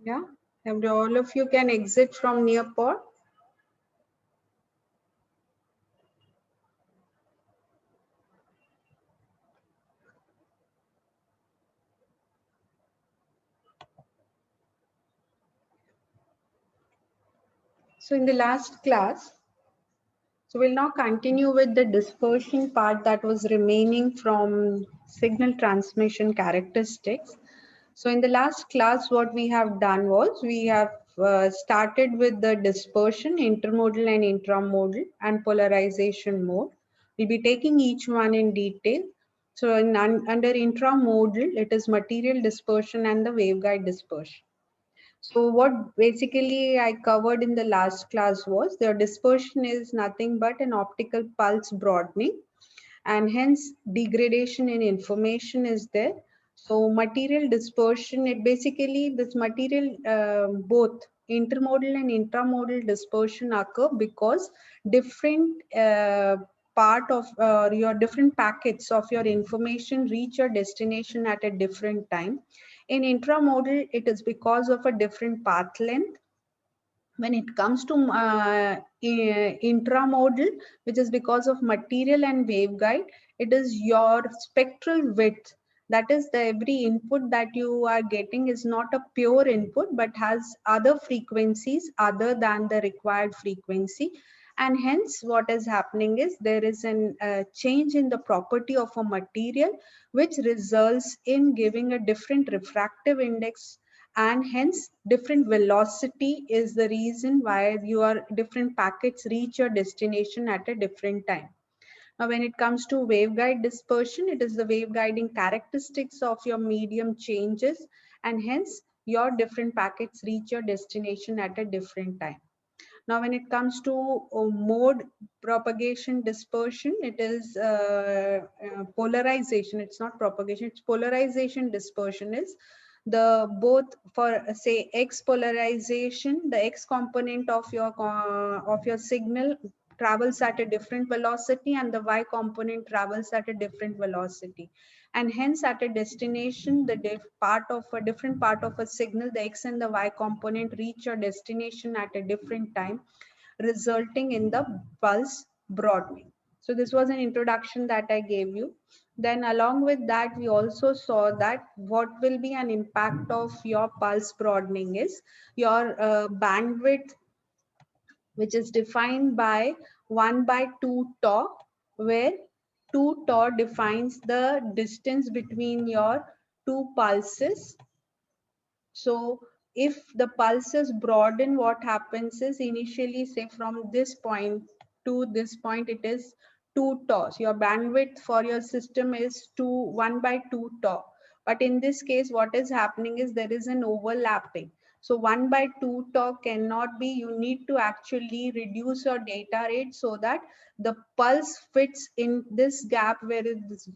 Yeah, and all of you can exit from Nearport. So in the last class, so we'll now continue with the dispersion part that was remaining from signal transmission characteristics. So in the last class, what we have done was we have started with the dispersion, intermodal and intramodal and polarization mode. We'll be taking each one in detail. So under intramodal, it is material dispersion and the waveguide dispersion. So what basically I covered in the last class was the dispersion is nothing but an optical pulse broadening, and hence degradation in information is there. So material dispersion, it basically this material both intermodal and intramodal dispersion occur because different part of your different packets of your information reach your destination at a different time. In intramodal, it is because of a different path length. When it comes to intramodal, which is because of material and waveguide, it is your spectral width. That is, the every input that you are getting is not a pure input, but has other frequencies other than the required frequency. And hence, what is happening is there is a change in the property of a material, which results in giving a different refractive index, and hence different velocity is the reason why your different packets reach your destination at a different time. Now, when it comes to waveguide dispersion, it is the waveguiding characteristics of your medium changes, and hence your different packets reach your destination at a different time. Now, when it comes to mode propagation dispersion, it is polarization. It's not propagation, it's polarization dispersion is the both for say X polarization, the X component of your signal travels at a different velocity and the Y component travels at a different velocity. And hence at a destination, the part of a different part of a signal, the X and the Y component reach your destination at a different time, resulting in the pulse broadening. So this was an introduction that I gave you. Then along with that, we also saw that what will be an impact of your pulse broadening is your bandwidth, which is defined by 1 by 2 tau, where 2 tau defines the distance between your two pulses. So if the pulses broaden, what happens is initially, say from this point to this point, it is 2 tau. Your bandwidth for your system is 1 by 2 tau. But in this case, what is happening is there is an overlapping. So 1 by 2 tau cannot be, you need to actually reduce your data rate so that the pulse fits in this gap where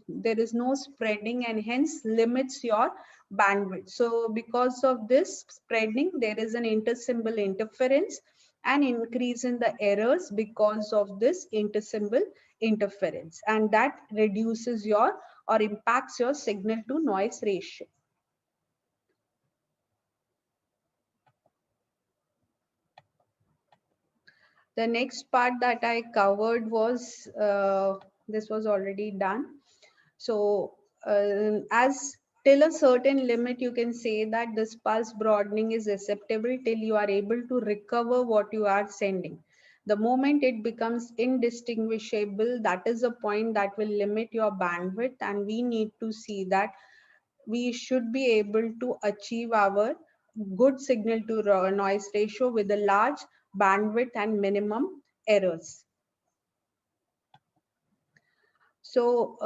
there is no spreading, and hence limits your bandwidth. So because of this spreading, there is an intersymbol interference and increase in the errors because of this intersymbol interference, and that reduces your or impacts your signal to noise ratio. The next part that I covered was, this was already done. So as till a certain limit, you can say that this pulse broadening is acceptable till you are able to recover what you are sending. The moment it becomes indistinguishable, that is a point that will limit your bandwidth, and we need to see that we should be able to achieve our good signal to noise ratio with a large bandwidth and minimum errors. So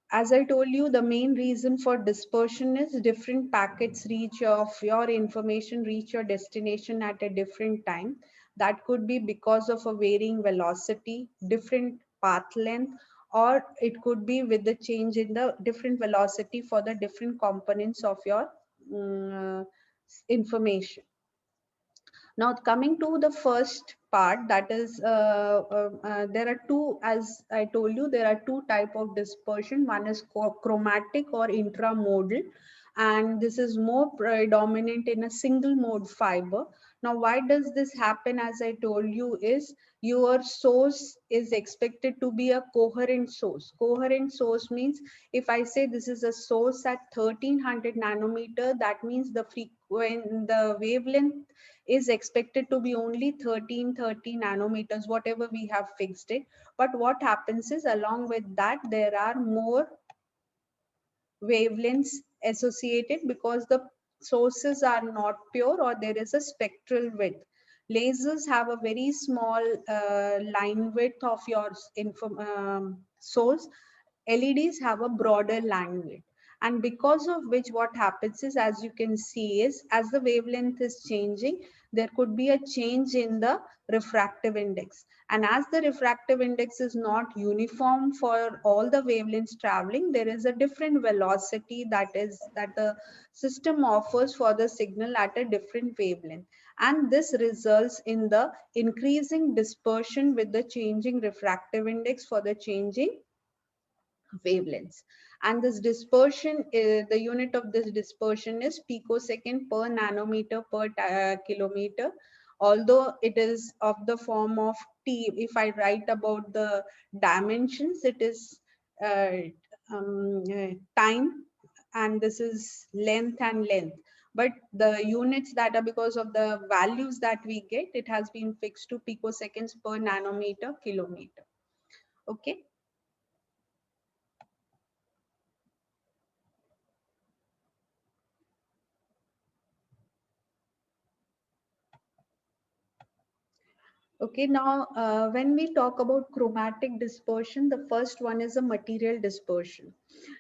as I told you, the main reason for dispersion is different packets reach of your information reach your destination at a different time. That could be because of a varying velocity, different path length, or it could be with the change in the different velocity for the different components of your information. Now coming to the first part, that is there are two, as I told you, there are two type of dispersion. One is chromatic or intramodal, and this is more predominant in a single mode fiber. Now, why does this happen? As I told you, is your source is expected to be a coherent source. Coherent source means if I say this is a source at 1300 nanometer, that means the wavelength is expected to be only 1330 nanometers, whatever we have fixed it. But what happens is, along with that, there are more wavelengths associated because the sources are not pure, or there is a spectral width. Lasers have a very small line width of your source. LEDs have a broader line width. And because of which, what happens is, as you can see, is as the wavelength is changing, there could be a change in the refractive index. And as the refractive index is not uniform for all the wavelengths traveling, there is a different velocity that the system offers for the signal at a different wavelength. And this results in the increasing dispersion with the changing refractive index for the changing wavelengths. And this dispersion, the unit of this dispersion is picosecond per nanometer per kilometer. Although it is of the form of T, if I write about the dimensions, it is uh, time, and this is length and length. But the units that are, because of the values that we get, it has been fixed to picoseconds per nanometer kilometer. Okay. Okay, now when we talk about chromatic dispersion, the first one is a material dispersion.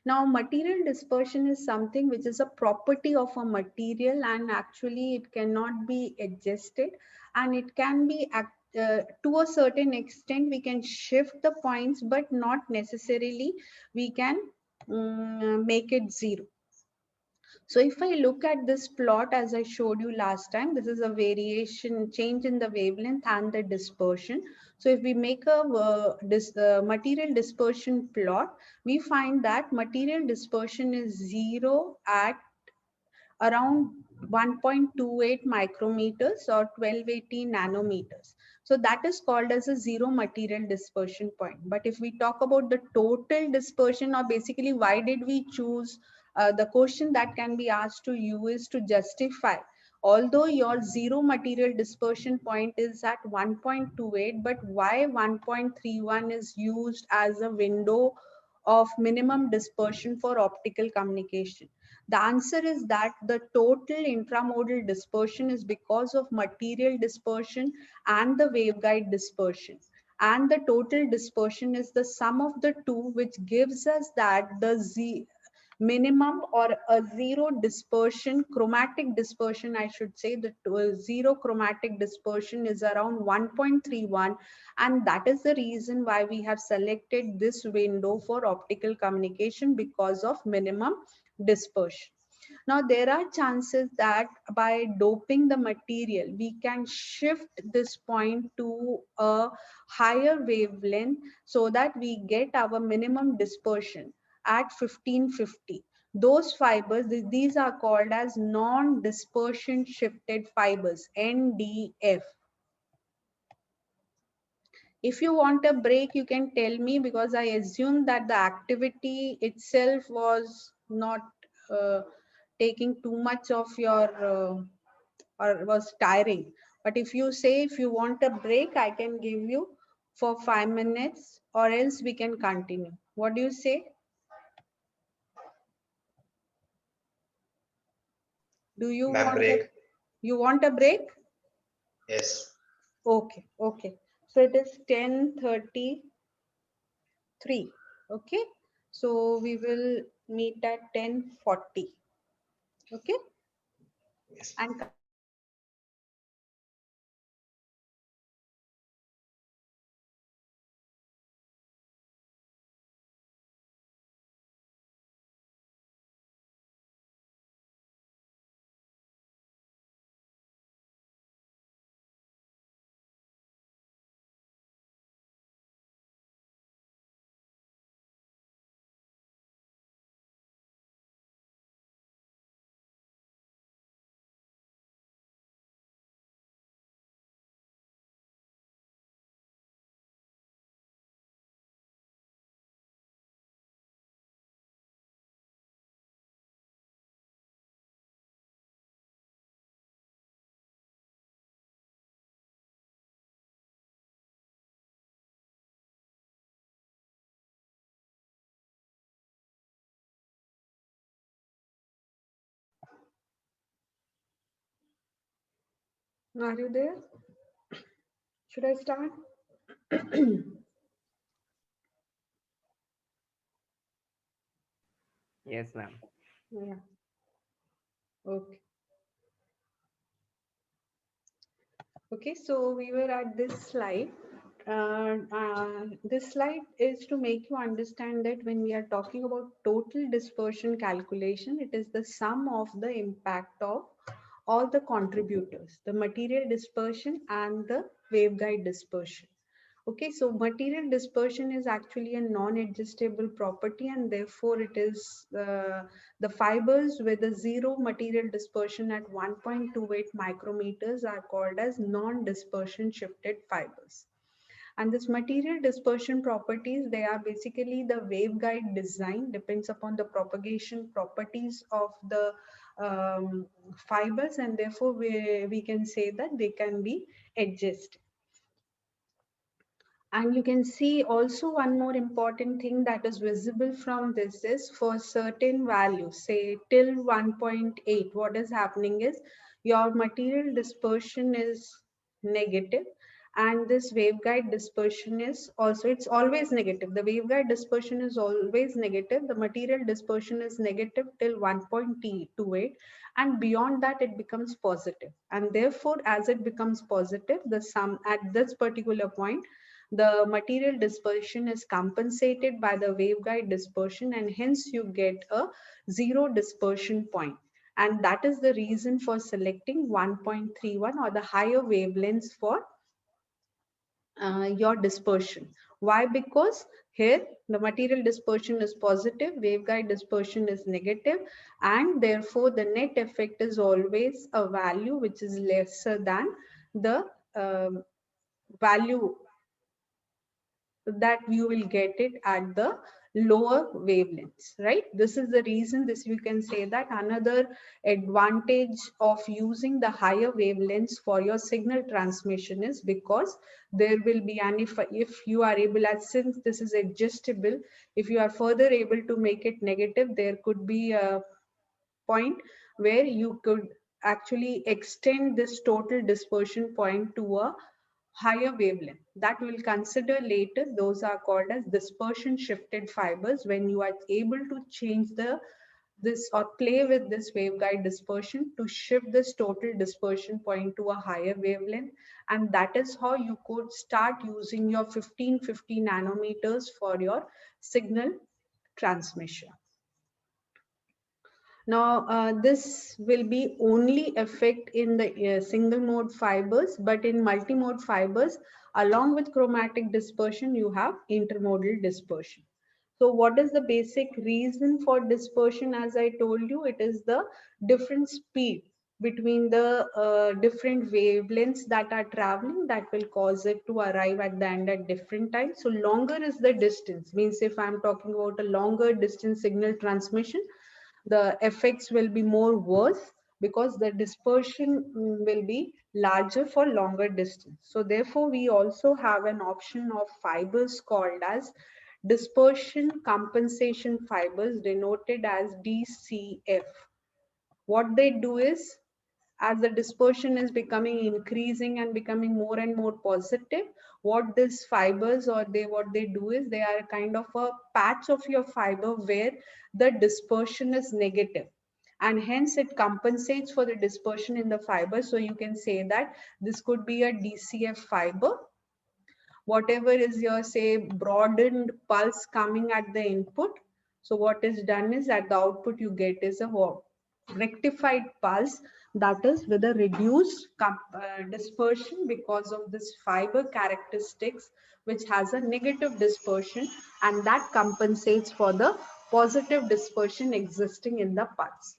Now, material dispersion is something which is a property of a material, and actually it cannot be adjusted, and it can be to a certain extent we can shift the points, but not necessarily we can make it zero. So if I look at this plot, as I showed you last time, this is a variation, change in the wavelength and the dispersion. So if we make a material dispersion plot, we find that material dispersion is zero at around 1.28 micrometers or 1280 nanometers. So that is called as a zero material dispersion point. But if we talk about the total dispersion, or basically why did we choose, the question that can be asked to you is to justify, although your zero material dispersion point is at 1.28, but why 1.31 is used as a window of minimum dispersion for optical communication? The answer is that the total intramodal dispersion is because of material dispersion and the waveguide dispersion. And the total dispersion is the sum of the two, which gives us that the minimum or a zero dispersion, chromatic dispersion, I should say, the zero chromatic dispersion is around 1.31. And that is the reason why we have selected this window for optical communication, because of minimum dispersion. Now, there are chances that by doping the material, we can shift this point to a higher wavelength so that we get our minimum dispersion at 1550. Those fibers, these are called as non-dispersion shifted fibers, NDF. If you want a break, you can tell me, because I assume that the activity itself was not taking too much of your or was tiring. But if you say if you want a break, I can give you for 5 minutes, or else we can continue. What do you say? Do you Ma'am, want a, break. you want a break? Yes. Okay, okay. So it is 10:33. Okay. So we will meet at 10:40. Okay. Yes. And Are you there? Should I start? Yes, ma'am. Yeah. Okay. Okay, so we were at this slide. This slide is to make you understand that when we are talking about total dispersion calculation, it is the sum of the impact of all the contributors, the material dispersion and the waveguide dispersion. Okay, so material dispersion is actually a non-adjustable property, and therefore it is the fibers with a zero material dispersion at 1.28 micrometers are called as non-dispersion shifted fibers. And this material dispersion properties, they are basically the waveguide design, depends upon the propagation properties of the fibers, and therefore we can say that they can be adjusted. And you can see also one more important thing that is visible from this is for certain values, say till 1.8, what is happening is your material dispersion is negative, and this waveguide dispersion is also, it's always negative. The waveguide dispersion is always negative. The material dispersion is negative till 1.28, and beyond that it becomes positive. And therefore, as it becomes positive, the sum at this particular point, the material dispersion is compensated by the waveguide dispersion, and hence you get a zero dispersion point. And that is the reason for selecting 1.31 or the higher wavelengths for your dispersion. Why? Because here the material dispersion is positive, waveguide dispersion is negative, and therefore the net effect is always a value which is lesser than the value that you will get it at the lower wavelengths, right? This is the reason, this you can say that another advantage of using the higher wavelengths for your signal transmission is because there will be, and if you are able, as since this is adjustable, if you are further able to make it negative, there could be a point where you could actually extend this total dispersion point to a higher wavelength that we'll consider later. Those are called as dispersion shifted fibers, when you are able to change this or play with this waveguide dispersion to shift this total dispersion point to a higher wavelength. And that is how you could start using your 1550 nanometers for your signal transmission. Now, this will be only effect in the single mode fibers, but in multimode fibers, along with chromatic dispersion, you have intermodal dispersion. So what is the basic reason for dispersion? As I told you, it is the different speed between the different wavelengths that are traveling that will cause it to arrive at the end at different times. So longer is the distance, means if I'm talking about a longer distance signal transmission, the effects will be more worse because the dispersion will be larger for longer distance. So therefore, we also have an option of fibers called as dispersion compensation fibers, denoted as DCF. What they do is, as the dispersion is becoming increasing and becoming more and more positive, what these fibers or what they do is, they are kind of a patch of your fiber where the dispersion is negative, and hence it compensates for the dispersion in the fiber. So you can say that this could be a DCF fiber. Whatever is your, say, broadened pulse coming at the input, so what is done is at the output you get is a rectified pulse, that is with a reduced dispersion because of this fiber characteristics, which has a negative dispersion, and that compensates for the positive dispersion existing in the pulse.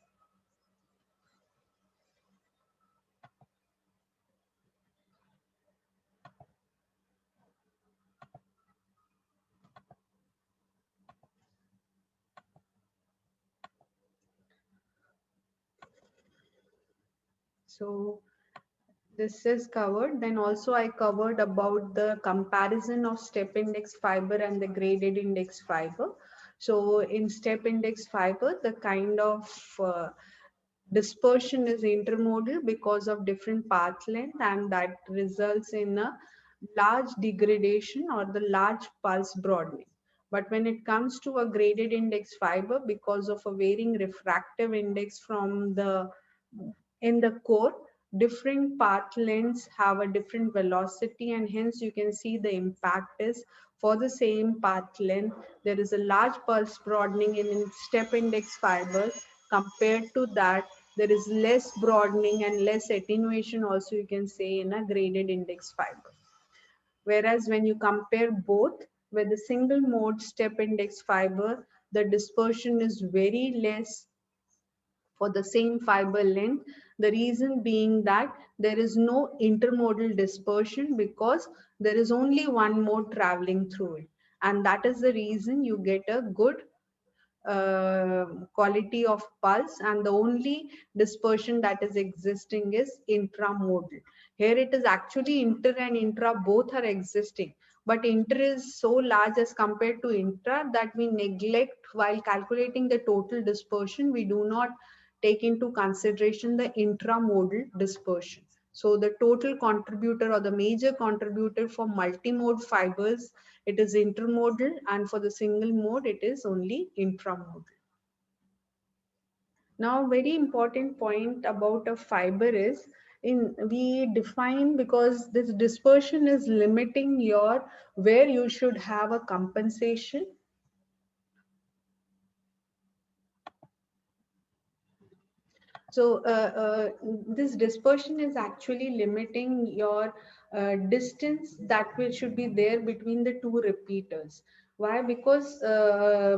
So this is covered. Then also I covered about the comparison of step index fiber and the graded index fiber. So in step index fiber, the kind of dispersion is intermodal because of different path length, and that results in a large degradation or the large pulse broadening. But when it comes to a graded index fiber, because of a varying refractive index from the in the core, different path lengths have a different velocity, and hence you can see the impact is for the same path length, there is a large pulse broadening in step index fibers. Compared to that, there is less broadening and less attenuation also, you can say, in a graded index fiber. Whereas when you compare both, with the single mode step index fiber, the dispersion is very less for the same fiber length. The reason being that there is no intermodal dispersion because there is only one mode traveling through it. And that is the reason you get a good quality of pulse, and the only dispersion that is existing is intramodal. Here it is actually inter and intra both are existing, but inter is so large as compared to intra that we neglect while calculating the total dispersion. We do not take into consideration the intramodal dispersion. So the total contributor or the major contributor for multimode fibers, it is intermodal, and for the single mode, it is only intramodal. Now, very important point about a fiber is we define, because this dispersion is limiting your where you should have a compensation. So this dispersion is actually limiting your distance that should be there between the two repeaters. Why? Because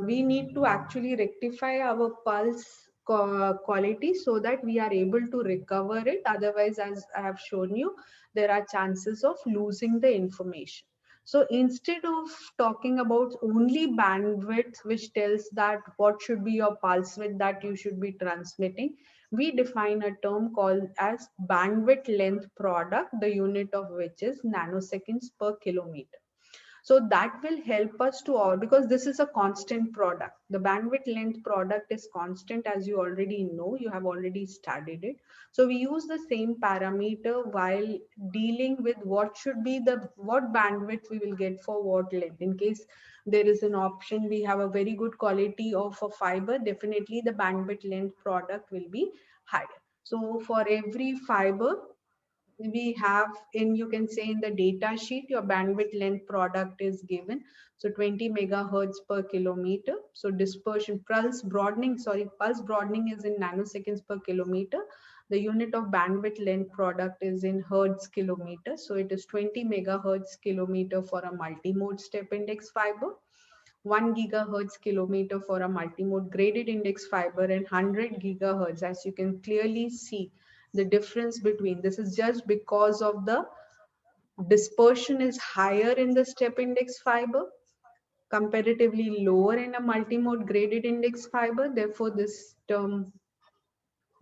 we need to actually rectify our pulse quality so that we are able to recover it. Otherwise, as I have shown you, there are chances of losing the information. So instead of talking about only bandwidth, which tells that what should be your pulse width that you should be transmitting, we define a term called as bandwidth length product, the unit of which is nanoseconds per kilometer. So that will help us to all, because this is a constant product. The bandwidth length product is constant, as you already know, you have already studied it. So we use the same parameter while dealing with what should be what bandwidth we will get for what length. In case there is an option, we have a very good quality of a fiber, definitely the bandwidth length product will be higher. So for every fiber, we have you can say in the data sheet, your bandwidth length product is given. So 20 megahertz per kilometer. So pulse broadening is in nanoseconds per kilometer. The unit of bandwidth length product is in hertz kilometer. So it is 20 megahertz kilometer for a multimode step index fiber, 1 gigahertz kilometer for a multimode graded index fiber, and 100 gigahertz. As you can clearly see, the difference between this is just because of the dispersion is higher in the step index fiber, comparatively lower in a multimode graded index fiber. Therefore, this term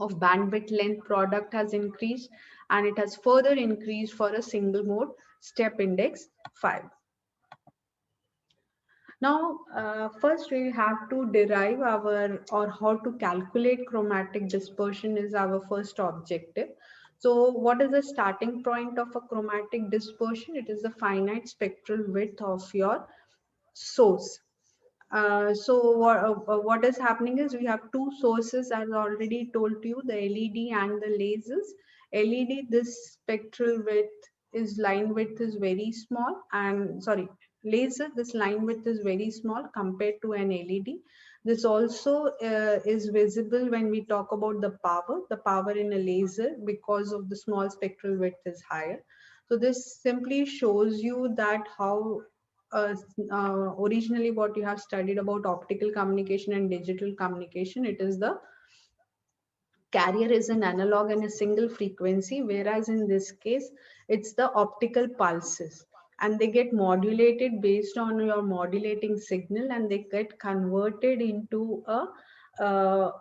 of bandwidth length product has increased, and it has further increased for a single mode step index fiber. Now, first we have to derive or how to calculate chromatic dispersion is our first objective. So what is the starting point of a chromatic dispersion? It is the finite spectral width of your source. So what is happening is we have two sources, as already told to you, the LED and the lasers. LED, this spectral width is line width is very small, and sorry, laser, this line width is very small compared to an LED. This also is visible when we talk about the power. The power in a laser, because of the small spectral width, is higher. So this simply shows you that how originally what you have studied about optical communication and digital communication, it is the carrier is an analog and a single frequency, whereas in this case, it's the optical pulses, and they get modulated based on your modulating signal, and they get converted into a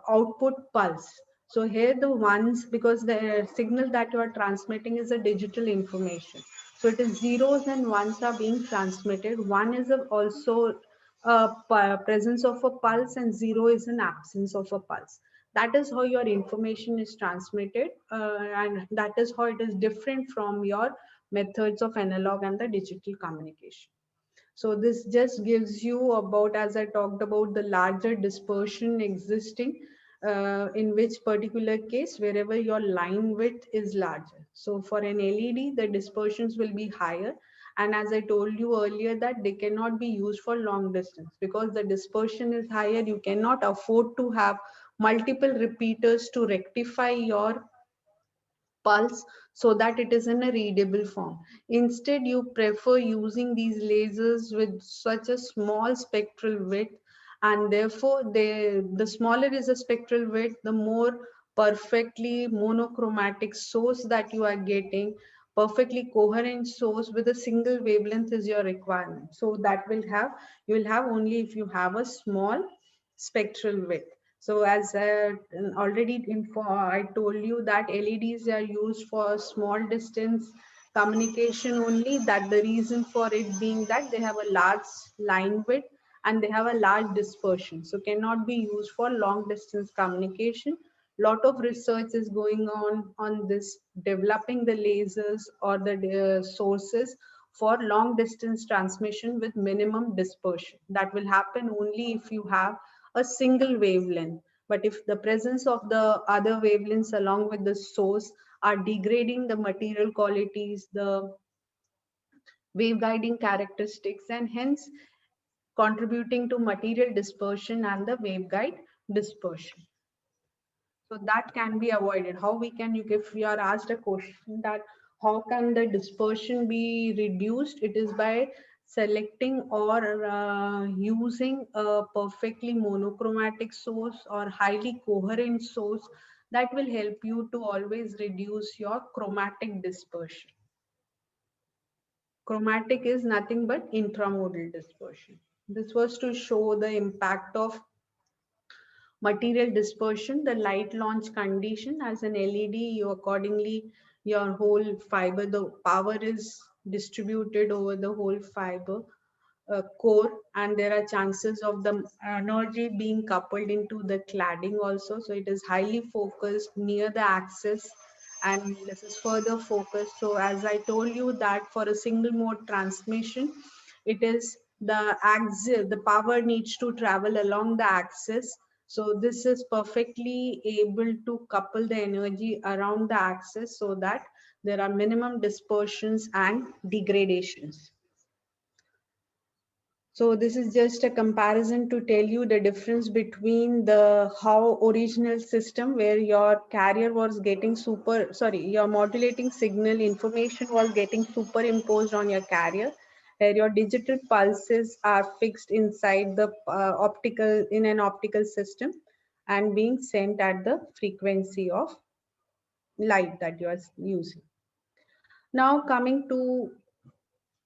output pulse. So here the ones, because the signal that you are transmitting is a digital information. So it is zeros and ones are being transmitted. One is also a presence of a pulse, and zero is an absence of a pulse. That is how your information is transmitted, and that is how it is different from your methods of analog and the digital communication. So this just gives you about, as I talked about, the larger dispersion existing, in which particular case wherever your line width is larger. So for an LED, the dispersions will be higher. And as I told you earlier, that they cannot be used for long distance because the dispersion is higher. You cannot afford to have multiple repeaters to rectify your pulse so that it is in a readable form. Instead, you prefer using these lasers with such a small spectral width, and therefore the smaller is the spectral width, the more perfectly monochromatic source that you are getting, perfectly coherent source with a single wavelength is your requirement. So that will have, you will have only if you have a small spectral width. So as already I told you that LEDs are used for small distance communication only. That the reason for it being that they have a large line width and they have a large dispersion. So cannot be used for long distance communication. Lot of research is going on this, developing the lasers or the sources for long distance transmission with minimum dispersion. That will happen only if you have a single wavelength. But if the presence of the other wavelengths along with the source are degrading the material qualities, the waveguiding characteristics, and hence contributing to material dispersion and the waveguide dispersion. So that can be avoided. How we can, you, if we are asked a question that how can the dispersion be reduced, it is by selecting or using a perfectly monochromatic source or highly coherent source that will help you to always reduce your chromatic dispersion. Chromatic is nothing but intramodal dispersion. This was to show the impact of material dispersion, the light launch condition. As an LED, you accordingly, your whole fiber, the power is distributed over the whole fiber core, and there are chances of the energy being coupled into the cladding also. So it is highly focused near the axis, and this is further focused. So as I told you that for a single mode transmission, it is the axis, the power needs to travel along the axis. So this is perfectly able to couple the energy around the axis so that there are minimum dispersions and degradations. So this is just a comparison to tell you the difference between the how original system where your carrier was getting your modulating signal information was getting superimposed on your carrier, where your digital pulses are fixed inside the optical, in an optical system, and being sent at the frequency of light that you are using. Now coming to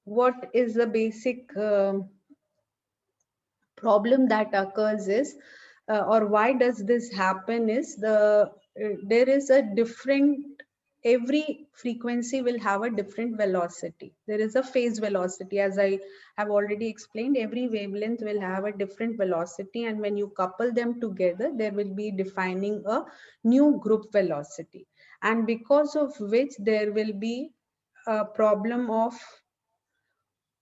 what is the basic problem that occurs is, or why does this happen is, there is a different, every frequency will have a different velocity. There is a phase velocity, as I have already explained. Every wavelength will have a different velocity, and when you couple them together, there will be defining a new group velocity, and because of which there will be a problem of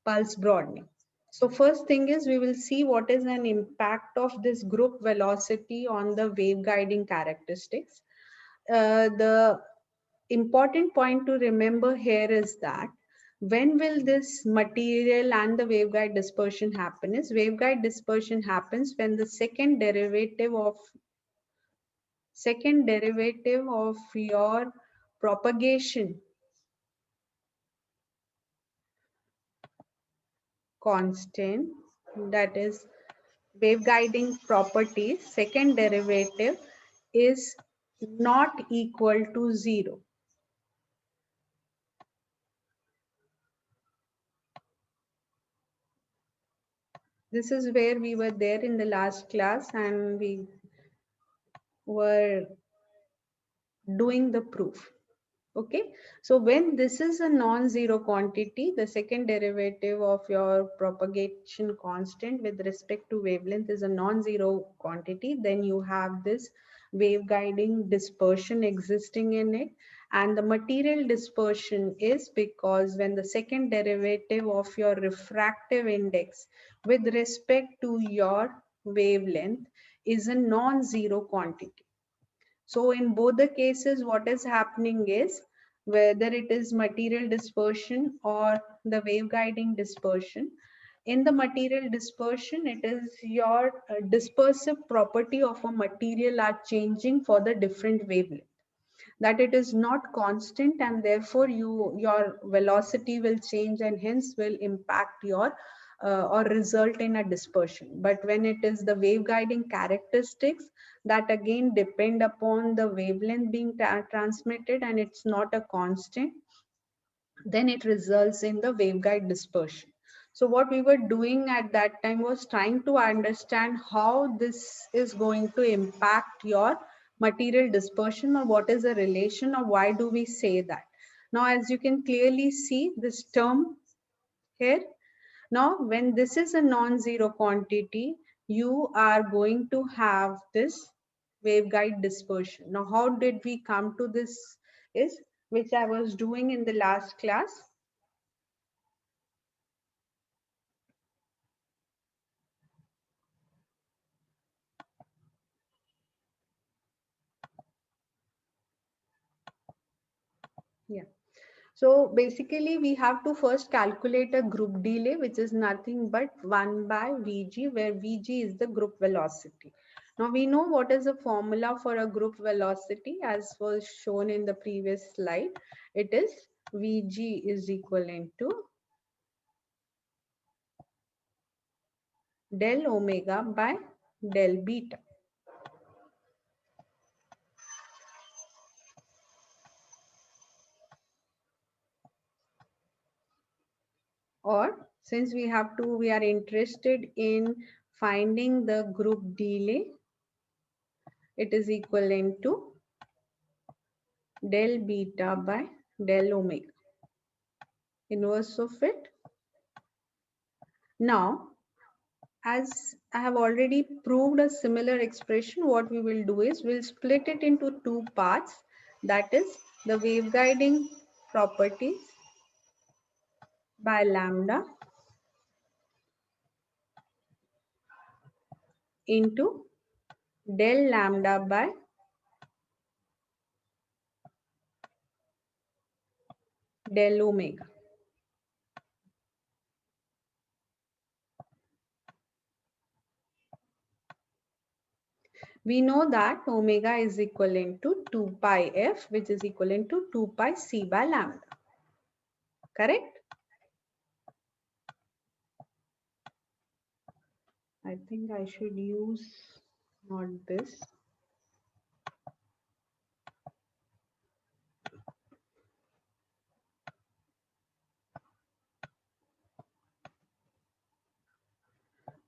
pulse broadening. So first thing is, we will see what is an impact of this group velocity on the waveguiding characteristics. The important point to remember here is that when will this material and the waveguide dispersion happen is, waveguide dispersion happens when the second derivative of your propagation constant, that is waveguiding properties, second derivative is not equal to 0. This is where we were there in the last class, and we were doing the proof. Okay, so when this is a non-zero quantity, the second derivative of your propagation constant with respect to wavelength is a non-zero quantity, then you have this waveguiding dispersion existing in it. And the material dispersion is because when the second derivative of your refractive index with respect to your wavelength is a non-zero quantity. So in both the cases, what is happening is whether it is material dispersion or the waveguiding dispersion. In the material dispersion, it is your dispersive property of a material are changing for the different wavelength. That it is not constant and therefore your velocity will change and hence will impact your or result in a dispersion. But when it is the waveguiding characteristics that again depend upon the wavelength being transmitted and it's not a constant, then it results in the waveguide dispersion. So what we were doing at that time was trying to understand how this is going to impact your material dispersion, or what is the relation, or why do we say that. Now, as you can clearly see this term here, now when this is a non-zero quantity, you are going to have this waveguide dispersion. Now, how did we come to this is, which I was doing in the last class. Yeah. So basically we have to first calculate a group delay, which is nothing but 1 by Vg, where Vg is the group velocity. Now we know what is the formula for a group velocity as was shown in the previous slide. It is Vg is equivalent to del omega by del beta. Or since we are interested in finding the group delay, it is equivalent to del beta by del omega, inverse of it. Now, as I have already proved a similar expression, what we will do is we'll split it into two parts. That is the waveguiding properties by lambda into del lambda by del omega. We know that omega is equivalent to 2 pi f, which is equivalent to 2 pi c by lambda. Correct? I think I should use not this.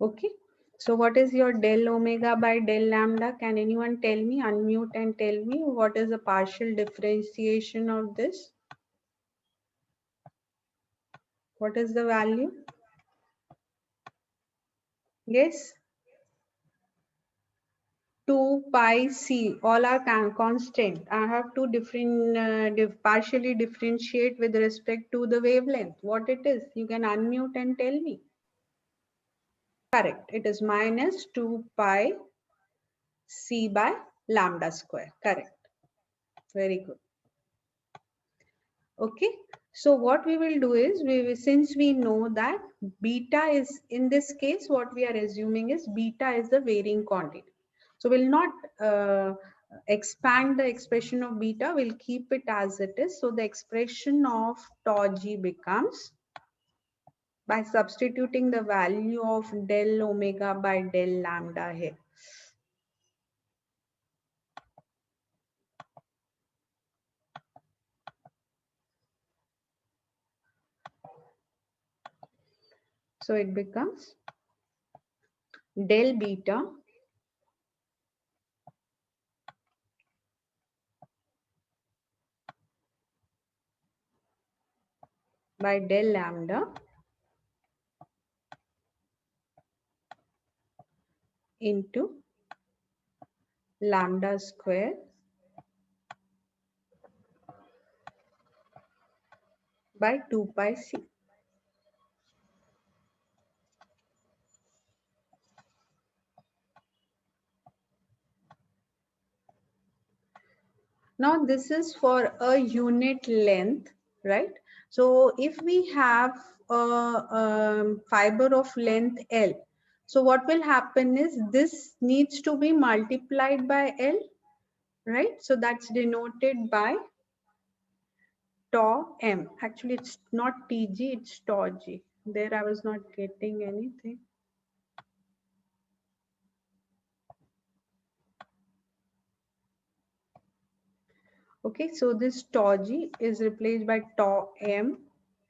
Okay. So what is your del omega by del lambda? Can anyone tell me, unmute and tell me what is the partial differentiation of this? What is the value? Yes. 2 pi c, all are constant. I have to partially differentiate with respect to the wavelength. What it is? You can unmute and tell me. Correct. It is minus 2 pi c by lambda square. Correct. Very good. Okay. So what we will do is, since we know that beta is, in this case, what we are assuming is beta is the varying quantity. So we'll not expand the expression of beta, we'll keep it as it is. So the expression of tau g becomes, by substituting the value of del omega by del lambda here. So it becomes del beta by del lambda into lambda square by 2 pi c. Now this is for a unit length, right? So if we have a fiber of length L, so what will happen is this needs to be multiplied by L, right? So that's denoted by tau m. Actually, it's not Tg, it's tau g. There I was not getting anything. Okay, so this tau g is replaced by tau m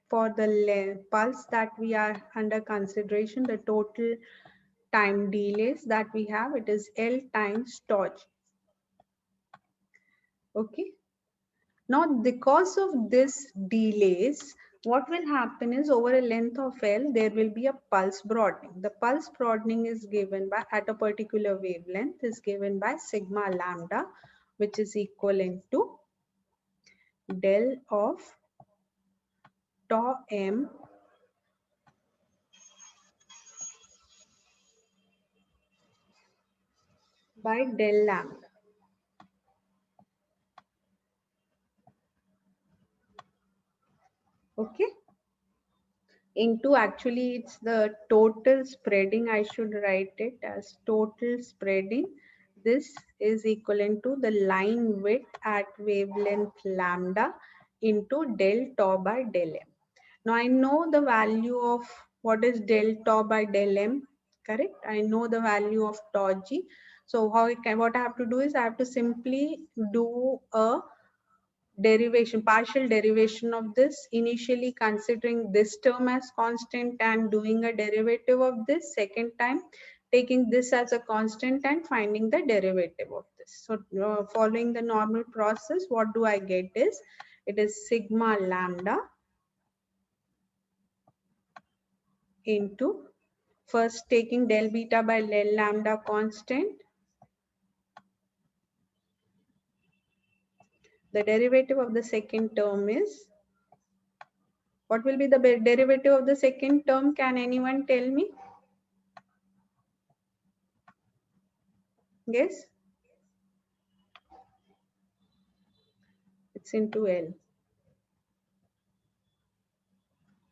for the pulse that we are under consideration, the total time delays that we have, it is L times tau g. Okay. Now, because of this delays, what will happen is over a length of L, there will be a pulse broadening. The pulse broadening is given by, at a particular wavelength, is given by sigma lambda, which is equivalent to del of tau m by del lambda. Okay. Into, actually it's the total spreading, I should write it as total spreading. This is equivalent to the line width at wavelength lambda into del tau by del m. Now I know the value of what is del tau by del m, correct? I know the value of tau g. So what I have to do is I have to simply do a derivation, partial derivation of this, initially considering this term as constant and doing a derivative of this, second time taking this as a constant and finding the derivative of this. So following the normal process, what do I get is, it is sigma lambda into, first taking del beta by del lambda constant, the derivative of the second term is, what will be the derivative of the second term? Can anyone tell me? Yes? It's into L.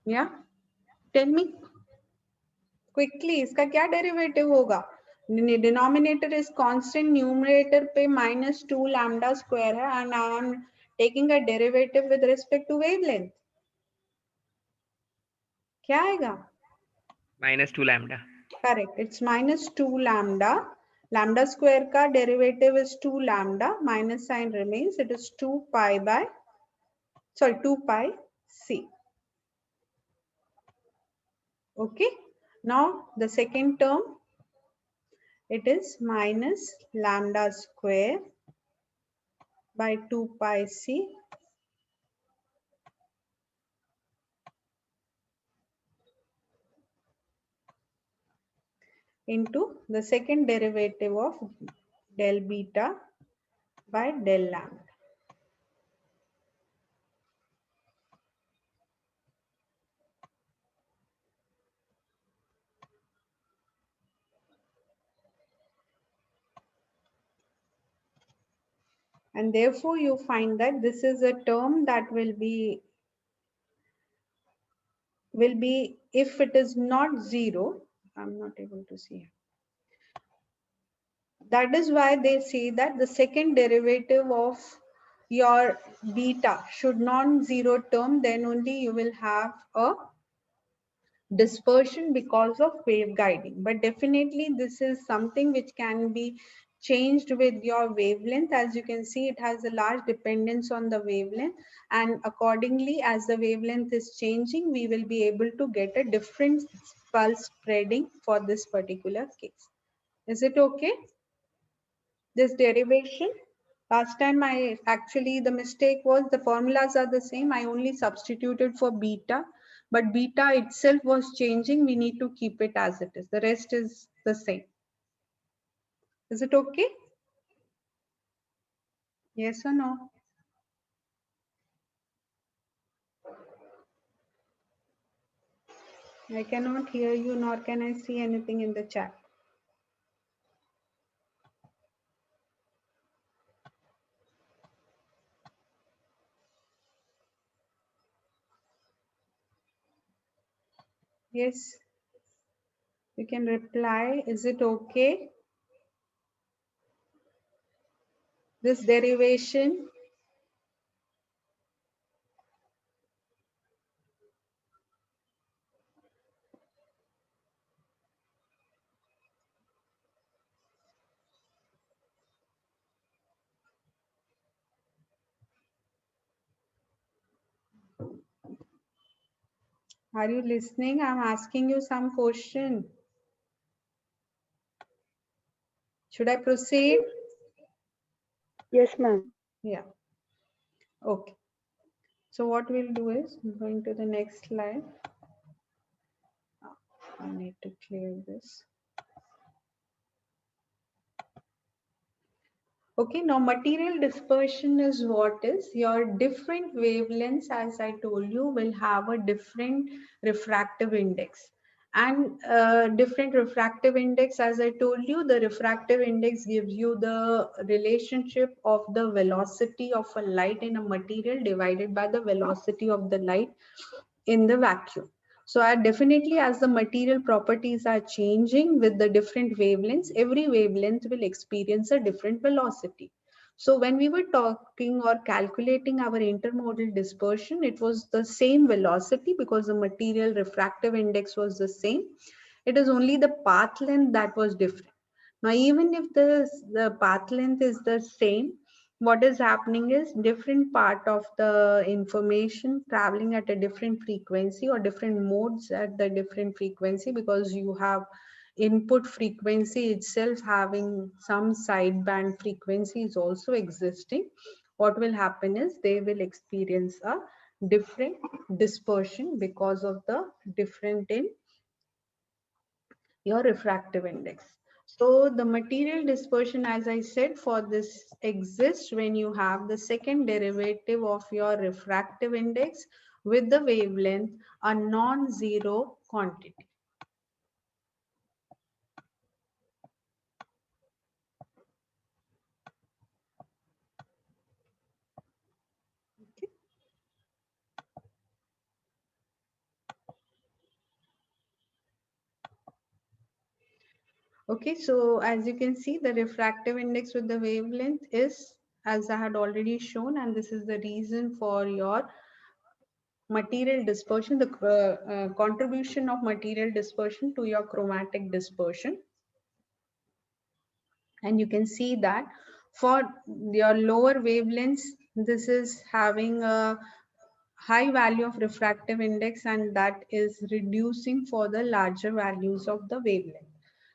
Yeah? Tell me quickly, इसका क्या derivative होगा? Denominator is constant, numerator पे minus 2 lambda square है, and I am taking a derivative with respect to wavelength. क्या आएगा? -2 lambda. Correct. It's minus 2 lambda. Lambda square का derivative is 2 lambda. Minus sign remains. It is 2 pi by, sorry, 2 pi c. Okay. Now the second term, it is minus lambda square by 2 pi c into the second derivative of del beta by del lambda. And therefore you find that this is a term that will be, if it is not zero, I'm not able to see. That is why they say that the second derivative of your beta should non-zero term, then only you will have a dispersion because of wave guiding. But definitely this is something which can be changed with your wavelength. As you can see, it has a large dependence on the wavelength, and accordingly as the wavelength is changing, we will be able to get a different pulse spreading for this particular case. Is it okay? This derivation, last time the mistake was the formulas are the same. I only substituted for beta, but beta itself was changing. We need to keep it as it is. The rest is the same. Is it okay? Yes or no? I cannot hear you, nor can I see anything in the chat. Yes, you can reply. Is it okay? This derivation? Are you listening? I'm asking you some question. Should I proceed? Yes, ma'am. Yeah. Okay. So what we'll do is going to the next slide. I need to clear this. Okay, now material dispersion is what is your different wavelengths, as I told you, will have a different refractive index. And different refractive index, as I told you, the refractive index gives you the relationship of the velocity of a light in a material divided by the velocity of the light in the vacuum. So definitely as the material properties are changing with the different wavelengths, every wavelength will experience a different velocity. So when we were talking or calculating our intermodal dispersion, it was the same velocity because the material refractive index was the same. It is only the path length that was different. Now, even if the path length is the same, what is happening is different part of the information traveling at a different frequency or different modes at the different frequency, because you have input frequency itself having some sideband frequency is also existing. What will happen is they will experience a different dispersion because of the different in your refractive index. So the material dispersion, as I said, for this exists when you have the second derivative of your refractive index with the wavelength, a non-zero quantity. Okay, so as you can see, the refractive index with the wavelength is, as I had already shown, and this is the reason for your material dispersion, the contribution of material dispersion to your chromatic dispersion. And you can see that for your lower wavelengths, this is having a high value of refractive index, and that is reducing for the larger values of the wavelength.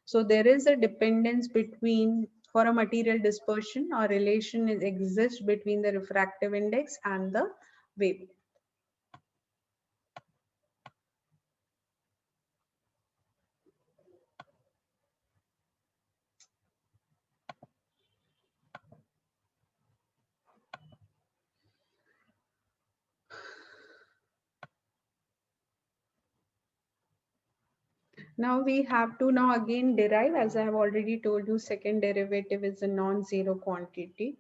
So there is a dependence between, for a material dispersion, or relation exists between the refractive index and the wavelength. Now we have to now again derive, as I have already told you, second derivative is a non-zero quantity.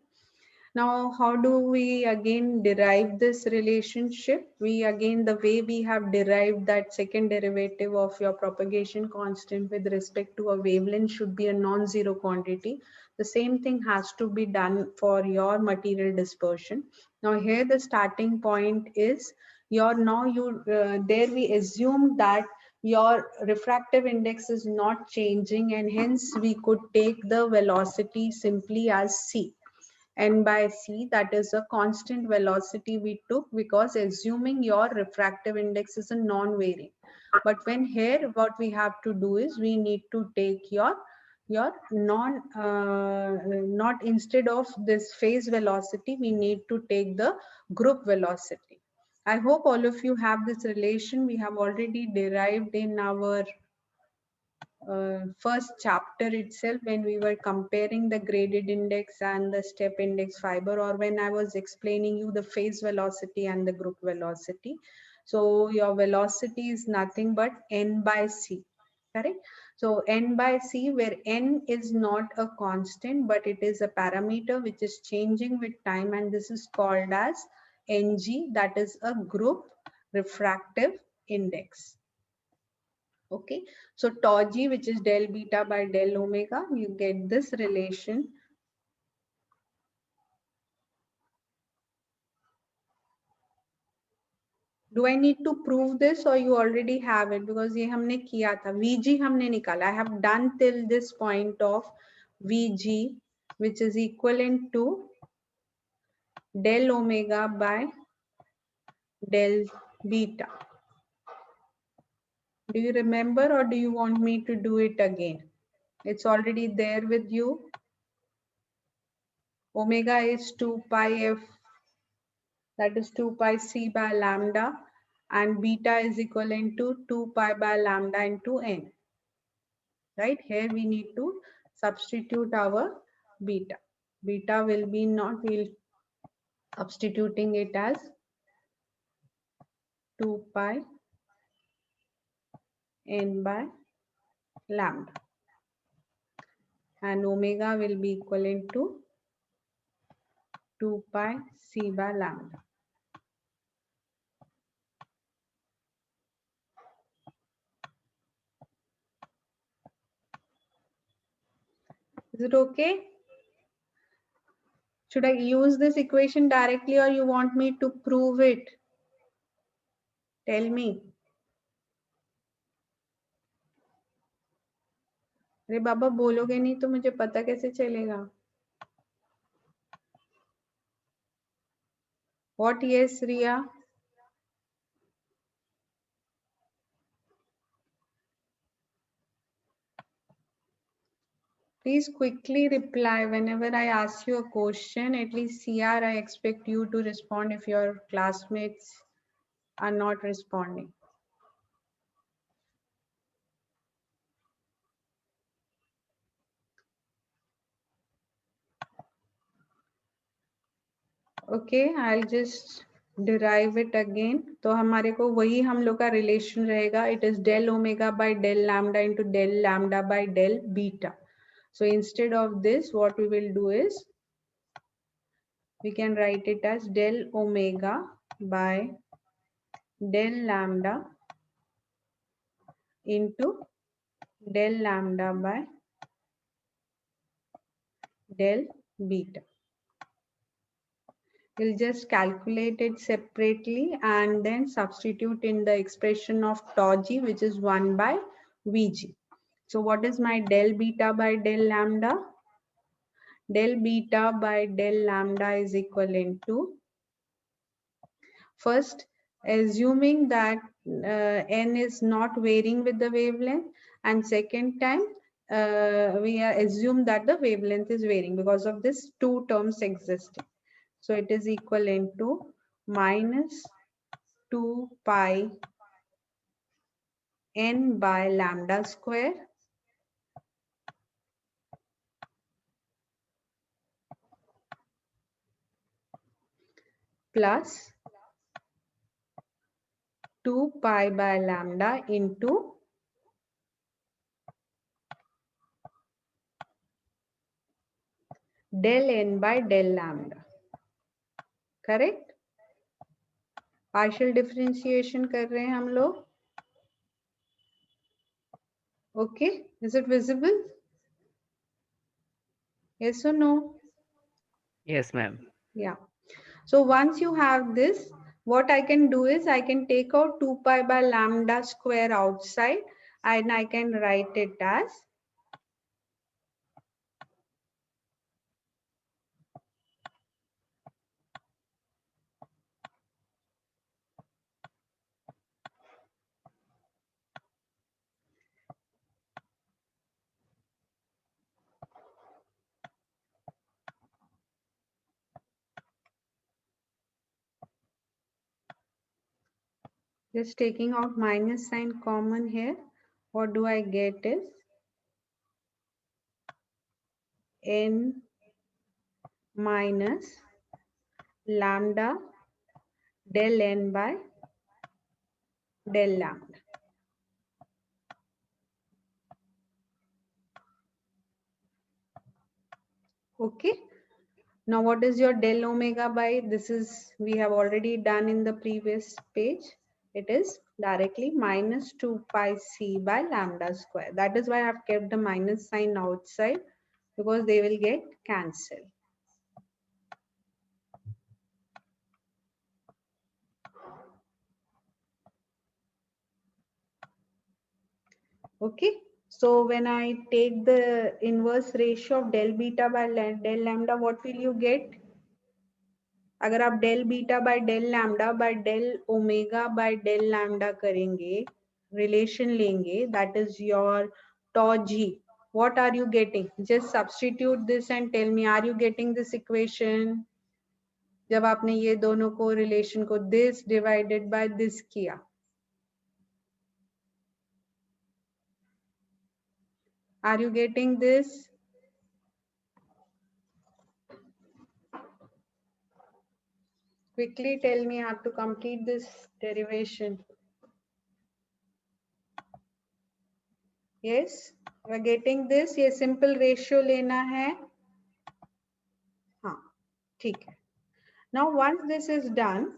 Now, how do we again derive this relationship? We again, the way we have derived that second derivative of your propagation constant with respect to a wavelength should be a non-zero quantity. The same thing has to be done for your material dispersion. Now here the starting point is your, now you, there we assume that your refractive index is not changing, and hence we could take the velocity simply as c. N by c, that is a constant velocity we took, because assuming your refractive index is a non-varying. But when here what we have to do is we need to take your not instead of this phase velocity, we need to take the group velocity. I hope all of you have this relation. We have already derived in our first chapter itself when we were comparing the graded index and the step index fiber, or when I was explaining you the phase velocity and the group velocity. So your velocity is nothing but n by c, correct? So n by c, where n is not a constant, but it is a parameter which is changing with time, and this is called as ng, that is a group refractive index. Okay, so tau g, which is del beta by del omega, you get this relation. Do I need to prove this or you already have it? Because ये हमने किया था, Vg हमने निकाला. I have done till this point of Vg, which is equivalent to del omega by del beta. Do you remember or do you want me to do it again? It's already there with you. Omega is 2 pi f, that is 2 pi c by lambda, and beta is equivalent to 2 pi by lambda into n. Right, here we need to substitute our beta. Beta will be not, we'll substituting it as 2 pi n by lambda, and omega will be equivalent to 2 pi c by lambda. Is it okay? Should I use this equation directly or you want me to prove it? Tell me. अरे बाबा बोलोगे नहीं तो मुझे पता कैसे चलेगा? What? Yes, Riya. Please quickly reply whenever I ask you a question. At least CR, I expect you to respond if your classmates are not responding. Okay, I'll just derive it again. तो हमारे को वही हम लोग का relation रहेगा. It is del omega by del lambda into del lambda by del beta. So instead of this, what we will do is we can write it as del omega by del lambda into del lambda by del beta. We'll just calculate it separately and then substitute in the expression of tau g, which is 1 by Vg. So what is my del beta by del lambda? Del beta by del lambda is equivalent to, first, assuming that n is not varying with the wavelength, and second time, we assume that the wavelength is varying because of this two terms existing. So it is equivalent to minus 2 pi n by lambda square plus 2 pi by lambda into del n by del lambda. Correct? Partial differentiation कर रहे हैं हम लोग. Okay, is it visible? Yes or no? Yes, ma'am. Yeah. So once you have this, what I can do is I can take out 2 pi by lambda square outside and I can write it as just taking out minus sign common here. What do I get is n minus lambda del n by del lambda. Okay. Now what is your del omega by? This is, we have already done in the previous page. It is directly minus 2 pi c by lambda square. That is why I have kept the minus sign outside, because they will get cancelled. Okay. So when I take the inverse ratio of del beta by del lambda, what will you get? अगर आप del beta by del lambda by del omega by del lambda करेंगे, relation लेंगे, that is your tau g. What are you getting? Just substitute this and tell me, are you getting this equation? जब आपने ये दोनों को relation को this divided by this किया, are you getting this? Quickly tell me, I have to complete this derivation. Yes, we're getting this. ये simple ratio लेना है. हाँ, ठीक है. Now once this is done,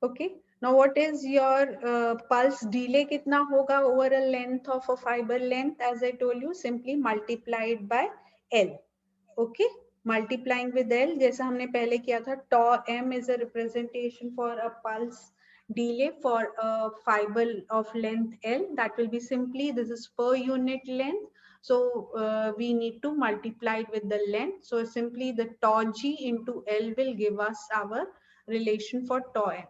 okay. Now what is your pulse delay? कितना होगा over a length of a fiber length? As I told you, simply multiply it by L. Okay, multiplying with L, जैसा हमने पहले किया था. Tau m is a representation for a pulse delay for a fiber of length L. That will be simply, this is per unit length. So we need to multiply it with the length. So simply the tau g into L will give us our relation for tau m.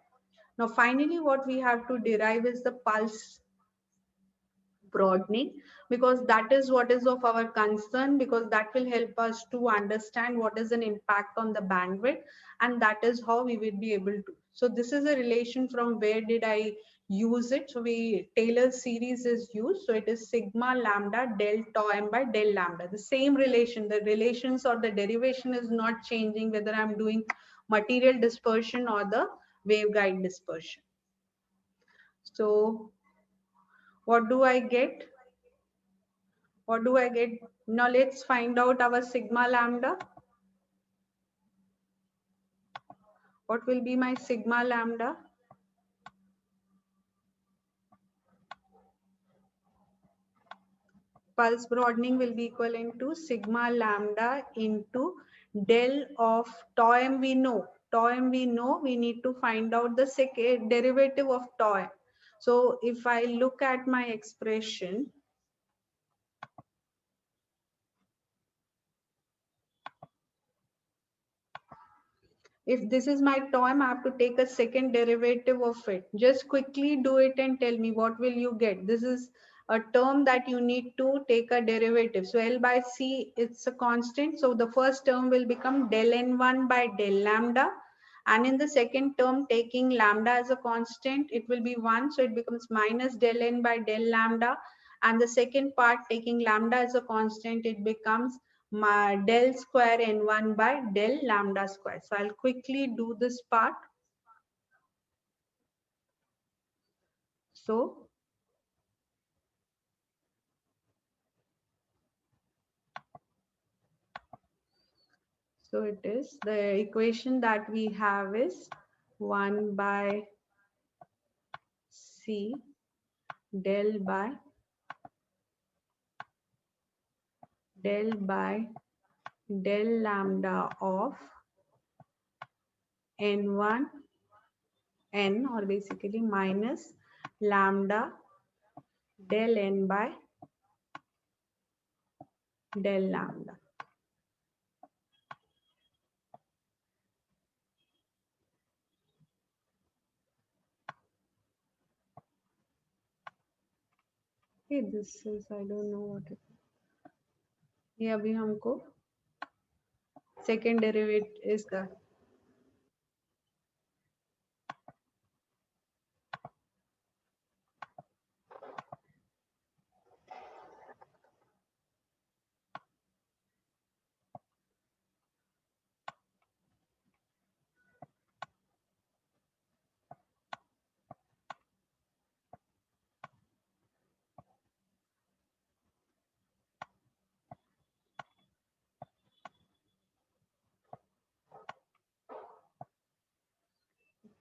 Now finally what we have to derive is the pulse broadening, because that is what is of our concern, because that will help us to understand what is an impact on the bandwidth, and that is how we will be able to. So this is a relation from where did I use it. So we Taylor series is used. So it is sigma lambda del tau m by del lambda. The same relation, the relations or the derivation is not changing whether I'm doing material dispersion or the waveguide dispersion. So what do I get? What do I get? Now let's find out our sigma lambda. What will be my sigma lambda? Pulse broadening will be equivalent to sigma lambda into del of tau m. We know tau m, we know. We need to find out the second derivative of tau m. So if I look at my expression, if this is my tau m, I have to take a second derivative of it. Just quickly do it and tell me what will you get. This is a term that you need to take a derivative. So L by C, it's a constant. So the first term will become del N1 by del lambda. And in the second term, taking lambda as a constant, it will be 1. So it becomes minus del N by del lambda. And the second part, taking lambda as a constant, it becomes my del square N1 by del lambda square. So I'll quickly do this part. So it is, the equation that we have is 1 by C del by del lambda of N1 N, or basically minus lambda del N by del lambda. Okay, this is, I don't know what it is. ये अभी हमको second derivative is the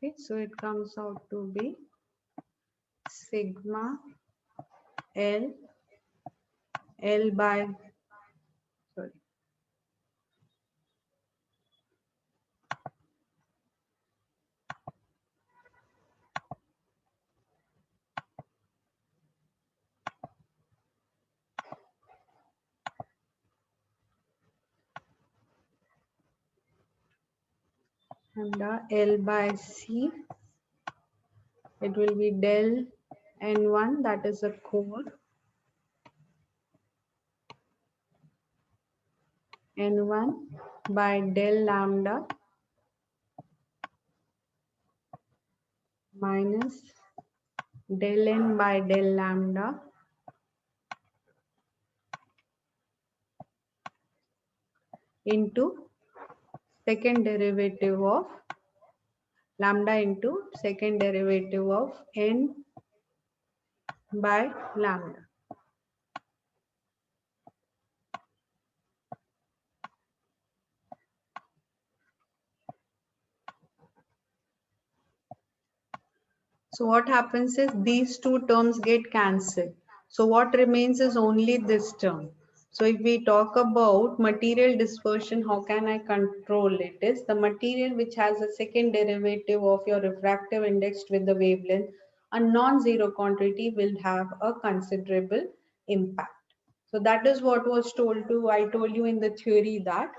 Okay, so it comes out to be sigma L by, sorry, lambda L by C. It will be del N1, that is a core, N1 by del lambda minus del N by del lambda into second derivative of lambda into second derivative of N by lambda. So what happens is these two terms get cancelled. So what remains is only this term. So if we talk about material dispersion, how can I control it? Is the material which has a second derivative of your refractive index with the wavelength, a non-zero quantity will have a considerable impact. So that is what was told to, I told you in the theory that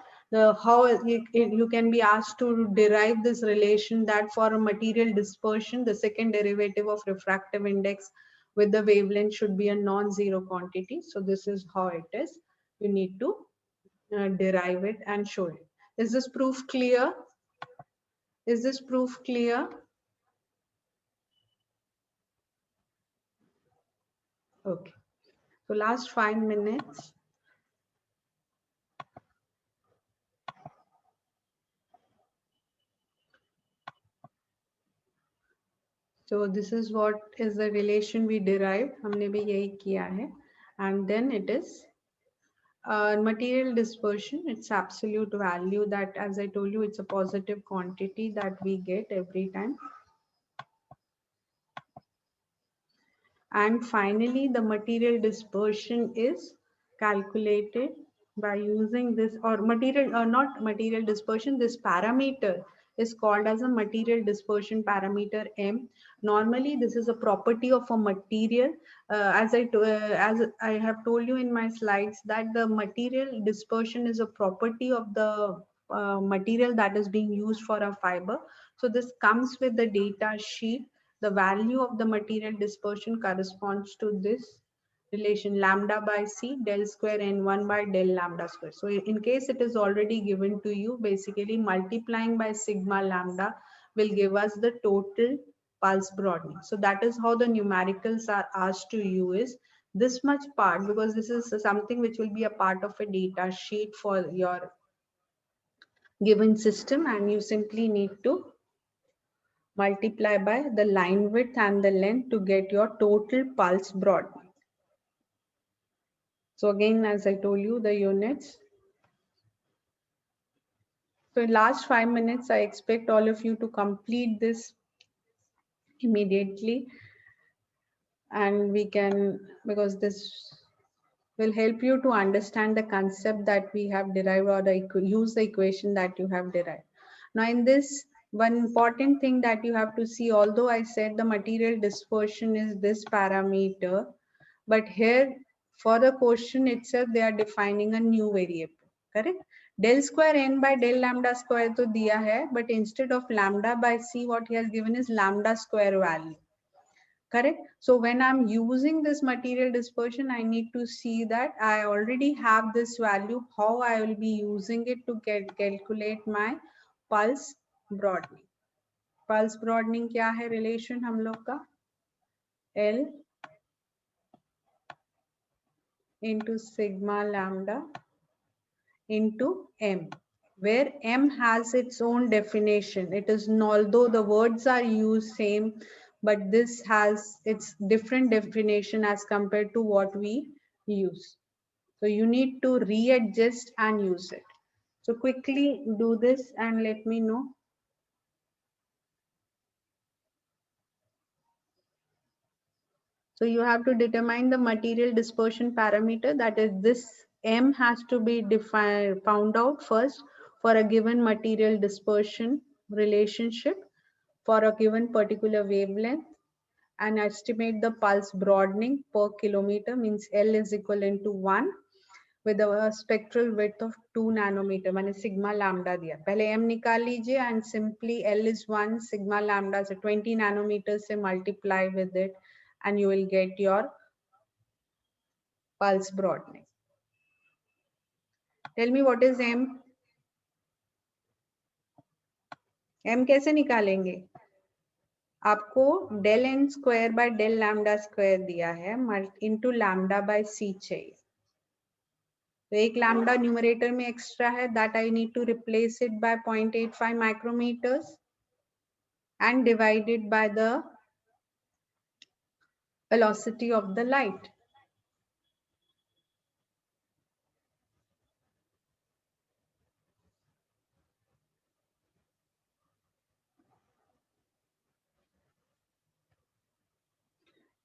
how you can be asked to derive this relation that for a material dispersion, the second derivative of refractive index with the wavelength should be a non-zero quantity. So this is how it is. You need to derive it and show it. Is this proof clear? Is this proof clear? Okay. So last 5 minutes. So this is what is the relation we derived. हमने भी यही किया है. And then it is material dispersion. It's absolute value that, as I told you, it's a positive quantity that we get every time. And finally, the material dispersion is calculated by using this, or material, or not material dispersion, this parameter is called as a material dispersion parameter M. Normally, this is a property of a material. As I have told you in my slides, that the material dispersion is a property of the material that is being used for a fiber. So this comes with the data sheet. The value of the material dispersion corresponds to this relation lambda by C del square N1 by del lambda square. So in case it is already given to you, basically multiplying by sigma lambda will give us the total pulse broadening. So that is how the numericals are asked to you, is this much part, because this is something which will be a part of a data sheet for your given system, and you simply need to multiply by the line width and the length to get your total pulse broadening. So again, as I told you, the units. So in last 5 minutes, I expect all of you to complete this immediately. And we can, because this will help you to understand the concept that we have derived, or use the equation that you have derived. Now in this, one important thing that you have to see, although I said the material dispersion is this parameter, but here for the question itself, they are defining a new variable, correct? Del square N by del lambda square to diya hai, but instead of lambda by C, what he has given is lambda square value. Correct. So when I'm using this material dispersion, I need to see that I already have this value, how I will be using it to calculate my pulse broadening. Pulse broadening क्या है relation हम लोग का? L into sigma lambda into M, where M has its own definition. It is, although the words are used same, but this has its different definition as compared to what we use. So you need to readjust and use it. So quickly do this and let me know. So you have to determine the material dispersion parameter, that is this M has to be defined, found out first for a given material dispersion relationship for a given particular wavelength, and estimate the pulse broadening per kilometer, means L is equivalent to 1 with a spectral width of 2 nanometer. मैंने sigma lambda दिया, पहले M निकाल लीजिए and simply L is 1, sigma lambda से 20 nanometer से multiply with it and you will get your pulse broadening. Tell me what is M? M कैसे निकालेंगे? आपको del n square by del lambda square दिया है into lambda by c चाहिए. तो एक lambda numerator में extra है, that I need to replace it by 0.85 micrometers and divide it by the velocity of the light.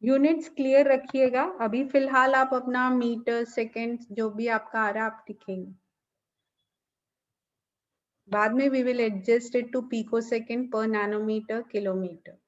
Units clear रखिएगा, अभी फिलहाल आप अपना मीटर सेकेंड जो भी आपका आ रहा है आप लिखेंगे, बाद में we will adjust it to picosecond per nanometer kilometer.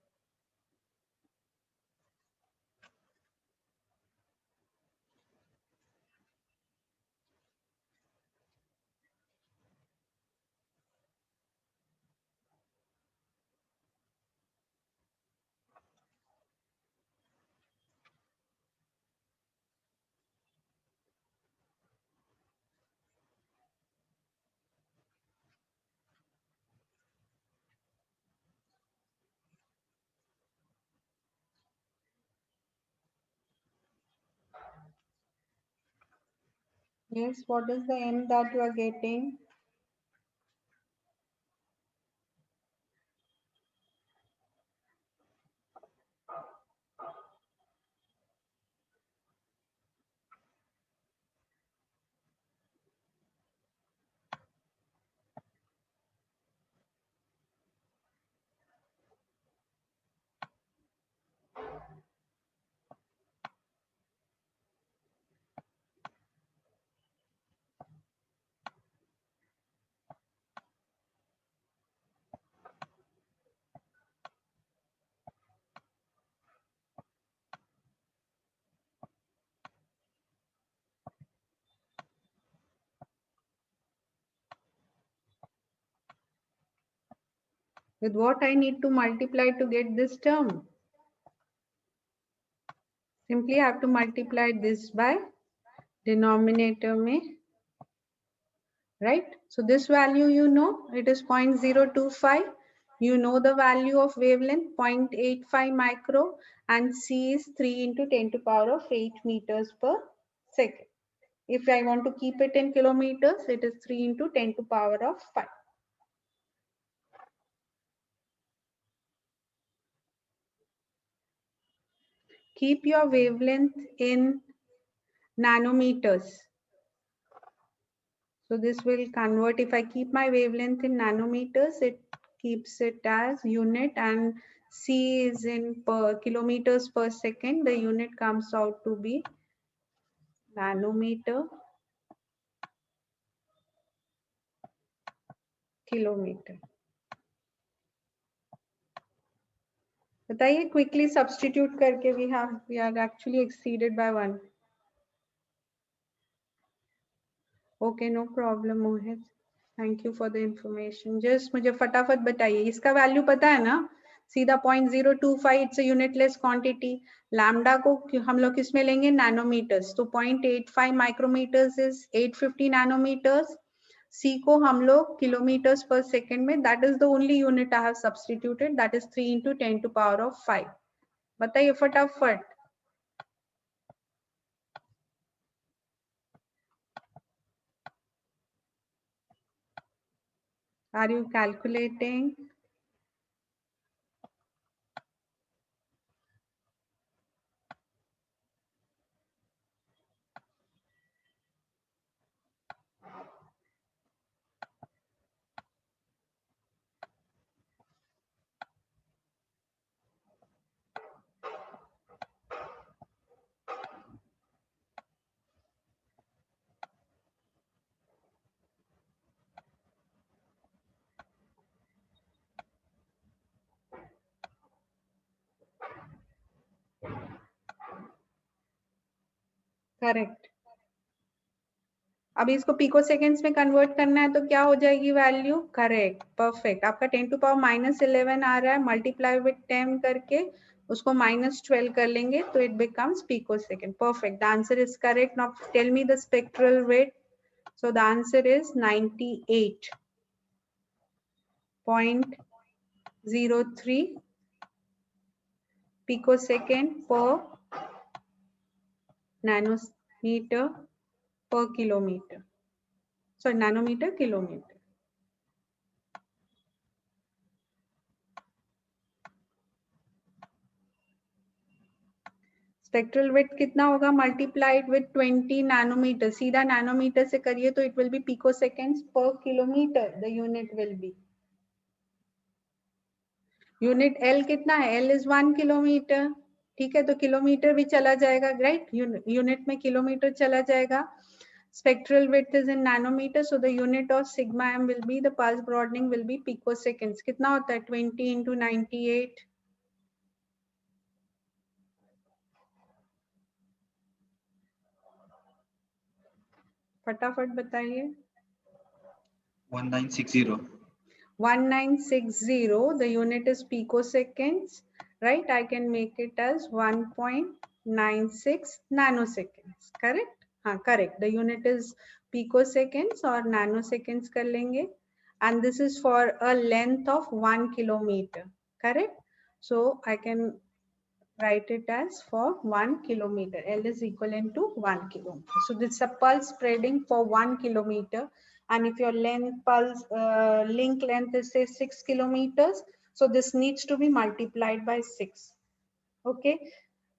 Yes, what is the M that you are getting? With what I need to multiply to get this term? Simply I have to multiply this by denominator में, right? So this value you know, it is 0.025. You know the value of wavelength 0.85 micro and C is 3 into 10 to power of 8 meters per second. If I want to keep it in kilometers, it is 3 into 10 to power of 5. Keep your wavelength in nanometers. So this will convert, if I keep my wavelength in nanometers, it keeps it as unit, and C is in per kilometers per second. The unit comes out to be nanometer kilometer. बताइए quickly substitute करके we are actually exceeded by 1. Okay, no problem Mohit. Thank you for the information. Just मुझे फटाफट बताइए, इसका value पता है ना? सीधा 0.025, it's a unitless quantity. Lambda को हम लोग किस में लेंगे? नैनोमीटर्स. तो 0.85 माइक्रोमीटर्स इज 850 नैनोमीटर्स. सी को हम लोग किलोमीटर्स पर सेकेंड में, that is the only unit I have substituted, that is 3 into 10 to power of 5. बताइए फटाफट. Are you calculating? करेक्ट। अभी इसको पिको सेकेंड्स में कन्वर्ट करना है तो क्या हो जाएगी वैल्यू? Correct, perfect. आपका 10⁻11 आ रहा है, मल्टीप्लाई विथ 10 करके उसको -12 कर लेंगे तो it becomes picosecond. Perfect, the answer is correct. Now tell me the spectral rate. So the answer is 98.03 picosecond per nanometer per kilometer. Sorry, nanometer kilometer. Spectral width कितना होगा? Multiplied with 20 nanometer. सीधा nanometer से करिए तो it will be picoseconds per kilometer, the unit will be. Unit L कितना है? L is 1 kilometer. ठीक है, तो किलोमीटर भी चला जाएगा, राइट? यूनिट में किलोमीटर चला जाएगा। Spectral width is in nanometer, so the unit of sigma m will be, the pulse broadening will be picoseconds. कितना होता है? 20 into 98. फटाफट बताइए। 1960. 1960. The unit is picoseconds, right? I can make it as 1.96 nanoseconds. Correct? हाँ, correct. The unit is picoseconds or nanoseconds कर लेंगे. And this is for a length of 1 kilometer. Correct? So I can write it as for 1 kilometer. L is equivalent to 1 kilometer. So this is a pulse spreading for 1 kilometer. And if your length pulse link length is say 6 kilometers, so this needs to be multiplied by 6. Okay,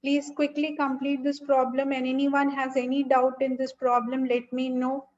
please quickly complete this problem, and anyone has any doubt in this problem, let me know.